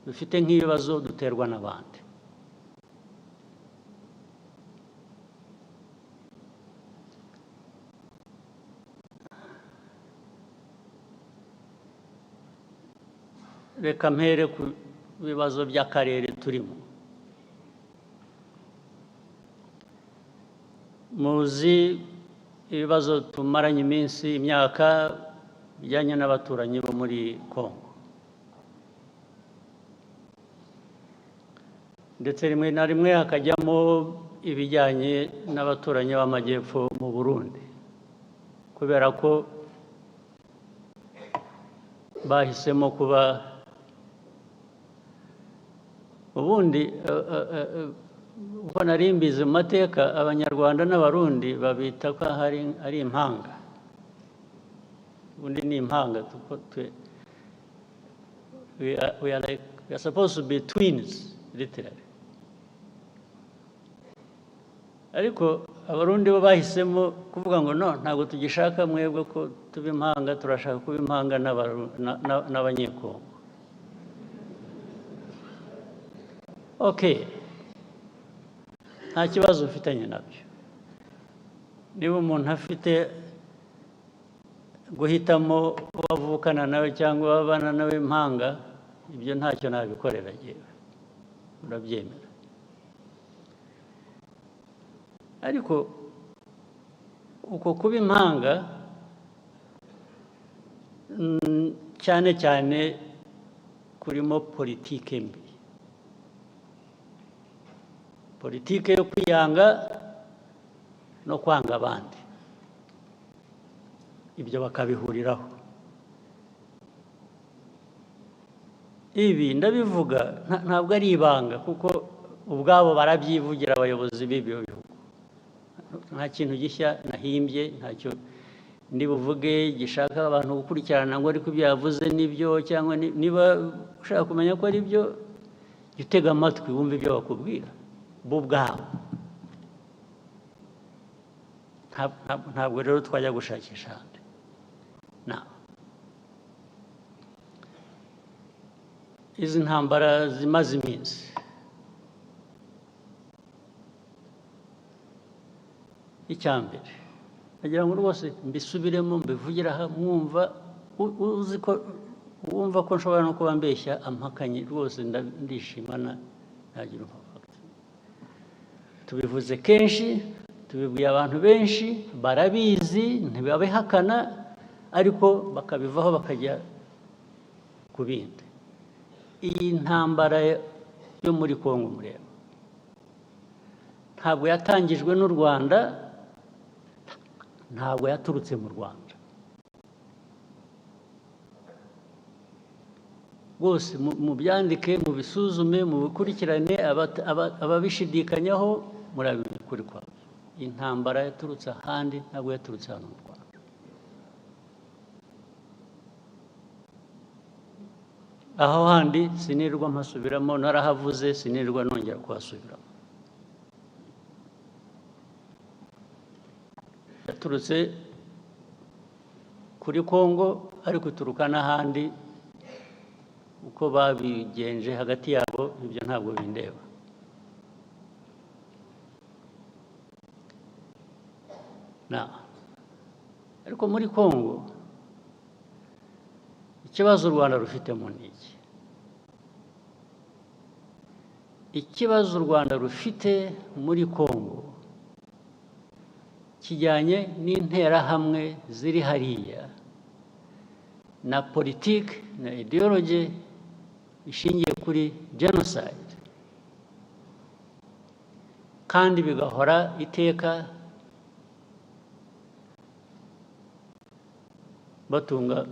dufite nk'ibibazo duterwa n'abandi. Reka mpere ku bibazo by'akarere turimo. Muzi ibibazo tumaranye iminsi, imyaka, bijyanye n'abaturanyi bo muri Congo. Ndetse rimwe na rimwe hakajyamo ibijyanye n'abaturanyi b'amajyepfo mu Burundi, kubera ko bahisemo kuba ubundi uko nari mbizi mu mateka, Abanyarwanda n'Abarundi babita ko ari impanga. Ubundi ni impanga. We are supposed to be twins, literally. Ariko Abarundi bo bahisemo kuvuga ngo no, ntabwo tugishaka mwebwe ko tuba impanga, turashaka kuba impanga n'Abanyekongo. Okay, nta kibazo ufitanye nabyo. Niba umuntu afite guhitamo wavukana nawe cyangwa wabana nawe impanga, ibyo ntacyo nabikorera yewe, urabyemera. Ariko uko kuba impanga cyane cyane kurimo politike mbi, politike yo kwiyanga no kwanga abandi, ibyo bakabihuriraho. Ibi ndabivuga ntabwo ari ibanga, kuko ubwabo barabyivugira abayobozi b'ibyo bihugu. Nta kintu gishya nahimbye, ntacyo ndi buvuge gishaka abantu gukurikirana ngo ariko ibyo yavuze nibyo, cyangwa niba ushaka kumenya ko ari byo, jya utega amatwi wumve ibyo bakubwira bo ubwabo. Ntabwo rero twajya gushakisha ahandi. Izi ntambara zimaze iminsi, icyambere nagira ngo rwose mbisubiremo, mbivugira aha, mwumva uzi ko wumva ko nshobora no kuba mbeshya ampakanye, rwose ndishimana, ntagira umupaka. Tubivuze kenshi, tubibwiye abantu benshi, barabizi, ntibabihakana, ariko bakabivaho bakajya ku bindi. Iyi ntambara yo muri Congo mureba, ntabwo yatangijwe n'u Rwanda, ntabwo yaturutse mu Rwanda. Bose mubyandike, mubisuzume, mubikurikirane, ababishidikanyaho murabizi ukuri kwabo. Intambara yaturutse ahandi, ntabwo yaturutse hano mu Rwanda. Aho handi sinirwa mpasubiramo, narahavuze, sinirwa nongera kuhasubiramo. Yaturutse kuri Congo, ariko ituruka n'ahandi. Uko babigenje hagati yabo, ibyo ntabwo bindeba. Ariko muri Congo, ikibazo u Rwanda rufitemo ni iki? Ikibazo u Rwanda rufite muri Congo kijyanye n'interahamwe ziri hariya, na politiki na ideology ishingiye kuri genocide, kandi bigahora iteka batunga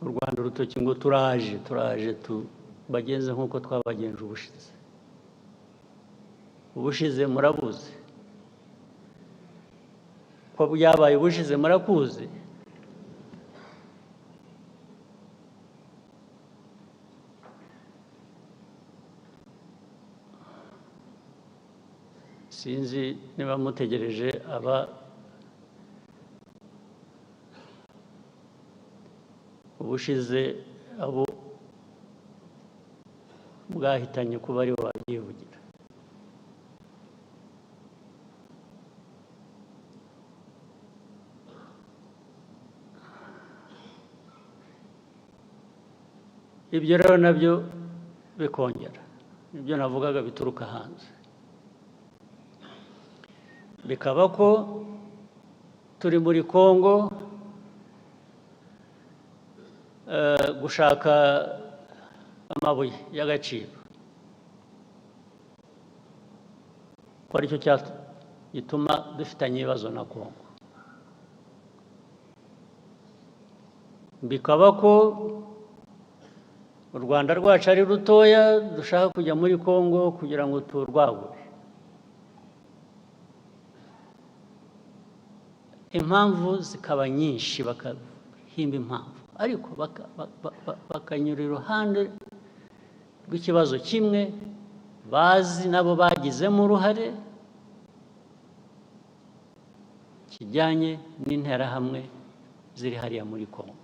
u Rwanda urutoki ngo turaje bagenze nk'uko twabagenje ubushize. Ubushize murabuzi ko byabaye, ubushize murakuzi. Sinzi niba mutegereje ubushize abo bwahitanye kuba ari bo babyivugira. Ibyo rero nabyo bikongera ibyo navugaga bituruka hanze, bikaba ko turi muri Congo gushaka amabuye y'agaciro, ko aricyo gituma dufitanye ibibazo na Congo. Bikaba ko u Rwanda rwacu ari rutoya, dushaka kujya muri Congo kugira ngo turwagure. Impamvu zikaba nyinshi, bakahimba impamvu, ariko bakanyura iruhande rw'ikibazo kimwe bazi nabo bagizemo uruhare, kijyanye n'interahamwe ziri hariya muri Congo.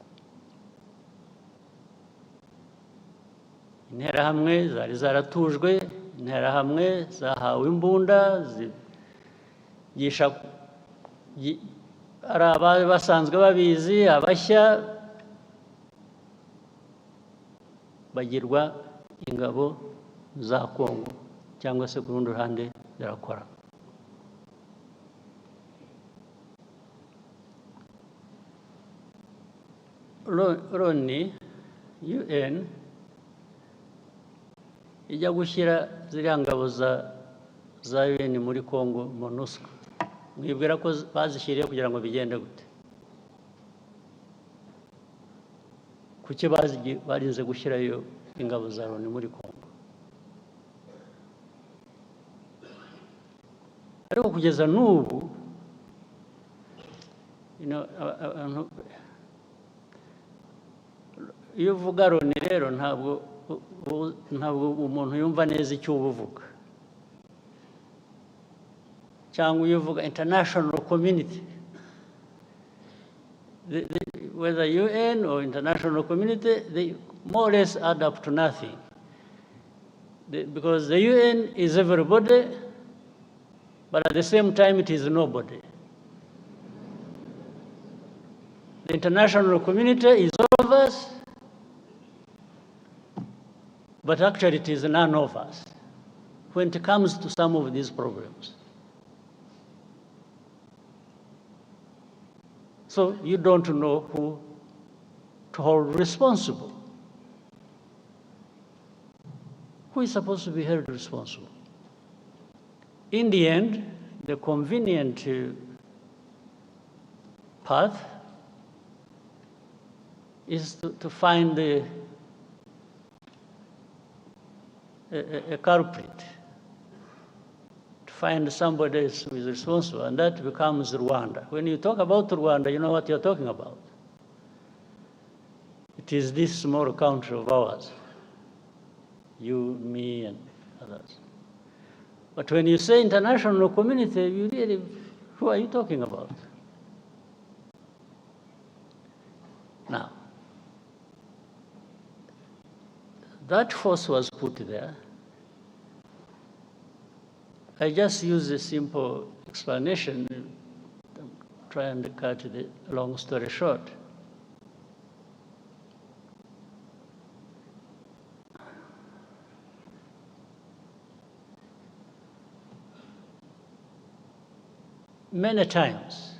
Interahamwe zari zaratujwe, interahamwe zahawe imbunda, zigisha ari abari basanzwe babizi, abashya bagirwa ingabo za Congo, cyangwa se ku rundi ruhande zirakora. Loni UN ijya gushyira ziriya ngabo za UN muri Congo, MONUSCO, mwibwira ko bazishyiriye kugira ngo bigende gute? Kuki barinze gushyirayo ingabo za Loni muri Congo? Ariko kugeza n'ubu iyo uvuga Loni rero ntabwo umuntu yumva neza icyo uba uvuga, cyangwa iyo uvuga international community, whether UN or international community, they more or less add up to nothing, because the UN is everybody, but at the same time it is nobody. The international community is all of us, but actually it is none of us when it comes to some of these problems. So you don't know who to hold responsible. Who is supposed to be held responsible? In the end, the convenient path is to find a culprit, to find somebody else who is responsible, and that becomes Rwanda. When you talk about Rwanda, you know what you're talking about. It is this small country of ours, you, me, and others. But when you say international community, you really, who are you talking about? Now, that force was put there. I just use a simple explanation, try and cut the long story short. Many times,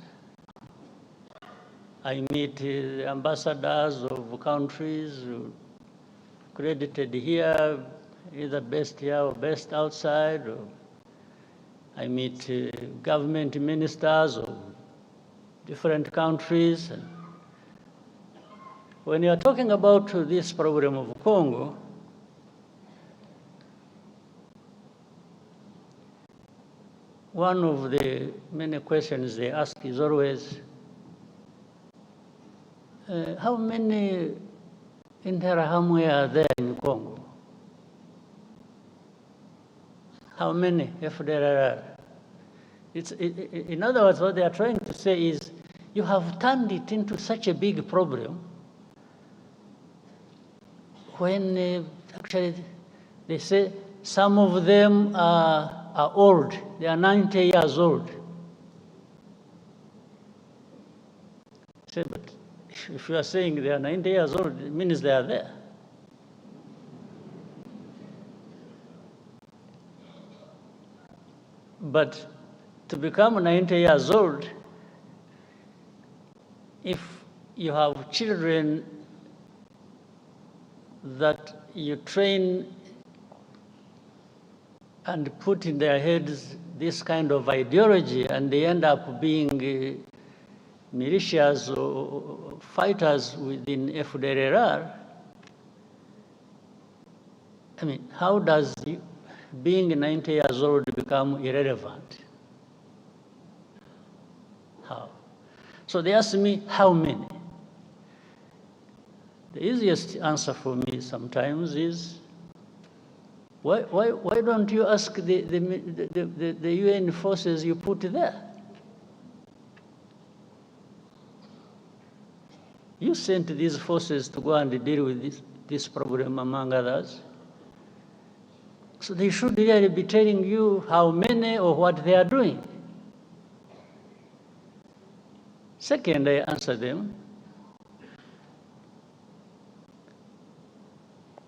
I meet ambassadors of countries credited here, either based here or based outside. Or I meet government ministers of different countries. And when you are talking about this problem of Congo, one of the many questions they ask is always, how many Interahamwe are there in Congo? How many FDLR? In other words, what they are trying to say is, you have turned it into such a big problem when actually They say some of them are old. They are 90 years old. I say, but if you are saying they are 90 years old, it means they are there. But to become 90 years old, if you have children that you train and put in their heads this kind of ideology, and they end up being militias or fighters within FDLR, I mean, how does being 90 years old become irrelevant? How? So they ask me, how many? The easiest answer for me sometimes is, why don't you ask the UN forces you put there? You sent these forces to go and deal with this problem, among others. So they should really be telling you how many or what they are doing. Second, I answer them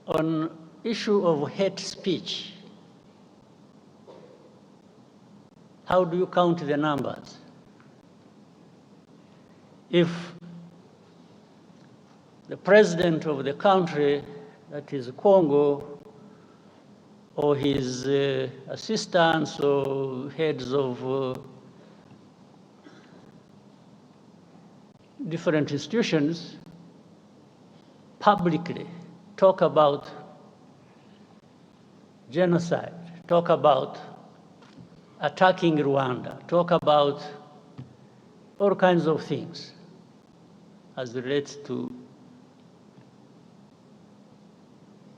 on issue of hate speech. How do you count the numbers? If the president of the country, that is Congo, or his assistants or heads of different institutions publicly talk about genocide, talk about attacking Rwanda, talk about all kinds of things as relates to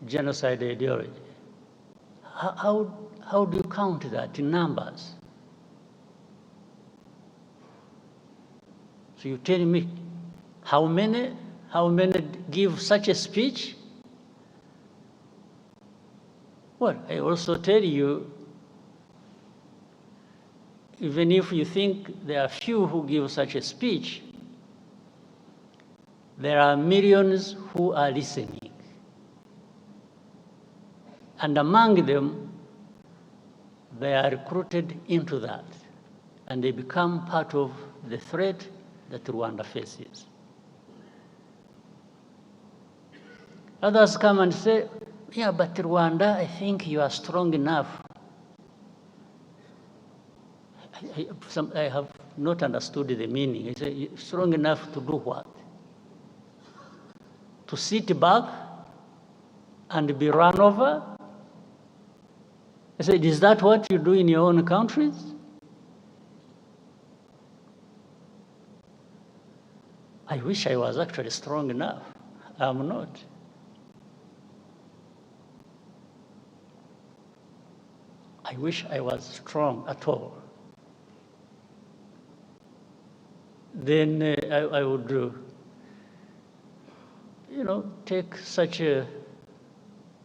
genocide ideology. How do you count that in numbers? So you tell me how many give such a speech? Well, I also tell you, even if you think there are few who give such a speech, there are millions who are listening. And among them, they are recruited into that, and they become part of the threat that Rwanda faces. Others come and say, yeah, but Rwanda, I think you are strong enough. I have not understood the meaning. I say, strong enough to do what? To sit back and be run over? I said, is that what you do in your own countries? I wish I was actually strong enough. I'm not. I wish I was strong at all. Then I would, take such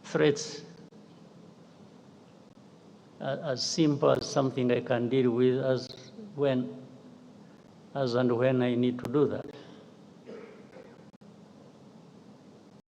threats as simple as something I can deal with as and when I need to do that.